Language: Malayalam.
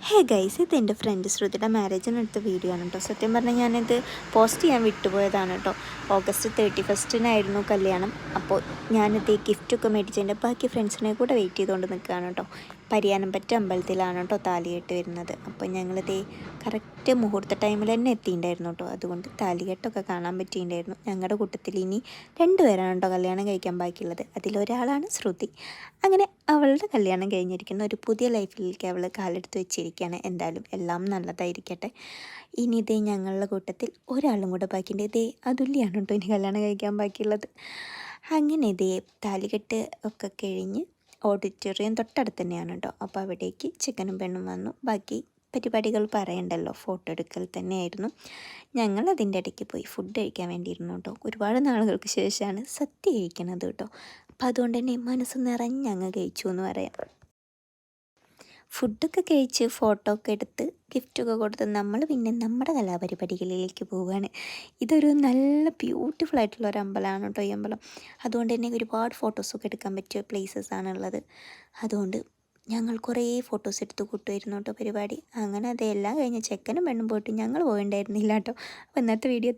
ഹേ ഗൈസ്, ഇത് എൻ്റെ ഫ്രണ്ട് ശ്രുതിയുടെ മാരേജിനെടുത്ത വീഡിയോ ആണ് കേട്ടോ. സത്യം പറഞ്ഞാൽ ഞാനിത് പോസ്റ്റ് ചെയ്യാൻ വിട്ടുപോയതാണ് കേട്ടോ. ഓഗസ്റ്റ് 31-നായിരുന്നു കല്യാണം. അപ്പോൾ ഞാനിത് ഗിഫ്റ്റൊക്കെ മേടിച്ചതിൻ്റെ ബാക്കി ഫ്രണ്ട്സിനെ കൂടെ വെയിറ്റ് ചെയ്തുകൊണ്ട് നിൽക്കുകയാണ് കേട്ടോ. പരിയാനംപറ്റ അമ്പലത്തിലാണ് കേട്ടോ താലികെട്ട് വരുന്നത്. അപ്പോൾ ഞങ്ങളിത് കറക്റ്റ് മുഹൂർത്ത ടൈമിൽ തന്നെ എത്തിയിട്ടുണ്ടായിരുന്നു കേട്ടോ. അതുകൊണ്ട് താലികെട്ടൊക്കെ കാണാൻ പറ്റിയിട്ടുണ്ടായിരുന്നു. ഞങ്ങളുടെ കൂട്ടത്തിൽ ഇനി 2 പേരാണ് കേട്ടോ കല്യാണം കഴിക്കാൻ ബാക്കിയുള്ളത്. അതിലൊരാളാണ് ശ്രുതി. അങ്ങനെ അവളുടെ കല്യാണം കഴിഞ്ഞിരിക്കുന്ന ഒരു പുതിയ ലൈഫിലേക്ക് അവൾ കാലെടുത്ത് വെച്ചിരിക്കുകയാണ്. എന്തായാലും എല്ലാം നല്ലതായിരിക്കട്ടെ. ഇനി ഇതേ ഞങ്ങളുടെ കൂട്ടത്തിൽ ഒരാളും കൂടെ ബാക്കിയുണ്ട്. ഇതേ അതുല്യാണ് കേട്ടോ ഇനി കല്യാണം കഴിക്കാൻ ബാക്കിയുള്ളത്. അങ്ങനെ ഇതേ താലികെട്ട് ഒക്കെ കഴിഞ്ഞ് ഓഡിറ്റോറിയം തൊട്ടടുത്ത് തന്നെയാണ് കേട്ടോ. അപ്പോൾ അവിടേക്ക് ചെക്കനും പെണ്ണും വന്നു. ബാക്കി പരിപാടികൾ പറയണ്ടല്ലോ, ഫോട്ടോ എടുക്കൽ തന്നെയായിരുന്നു. ഞങ്ങൾ അതിൻ്റെ ഇടയ്ക്ക് പോയി ഫുഡ് കഴിക്കാൻ വേണ്ടിയിരുന്നു കേട്ടോ. ഒരുപാട് നാളുകൾക്ക് ശേഷമാണ് സദ്യ കഴിക്കണത് കേട്ടോ. അപ്പം അതുകൊണ്ട് തന്നെ മനസ്സ് നിറഞ്ഞങ്ങ് കഴിച്ചു എന്ന് പറയാം. ഫുഡൊക്കെ കഴിച്ച് ഫോട്ടോ ഒക്കെ എടുത്ത് ഗിഫ്റ്റൊക്കെ കൊടുത്ത് നമ്മൾ പിന്നെ നമ്മുടെ കലാപരിപാടികളിലേക്ക് പോവുകയാണ്. ഇതൊരു നല്ല ബ്യൂട്ടിഫുൾ ആയിട്ടുള്ള ഒരു അമ്പലമാണ് കേട്ടോ ഈ അമ്പലം. അതുകൊണ്ട് തന്നെ ഒരുപാട് ഫോട്ടോസൊക്കെ എടുക്കാൻ പറ്റിയ പ്ലേസസ് ആണുള്ളത്. അതുകൊണ്ട് ഞങ്ങൾ കുറേ ഫോട്ടോസ് എടുത്ത് കൂട്ടുമായിരുന്നു കേട്ടോ പരിപാടി. അങ്ങനെ അതെല്ലാം കഴിഞ്ഞ് ചെക്കനും പെണ്ണും പോയിട്ട് ഞങ്ങൾ പോയിണ്ടായിരുന്നില്ല കേട്ടോ. അപ്പോൾ ഇന്നത്തെ വീഡിയോ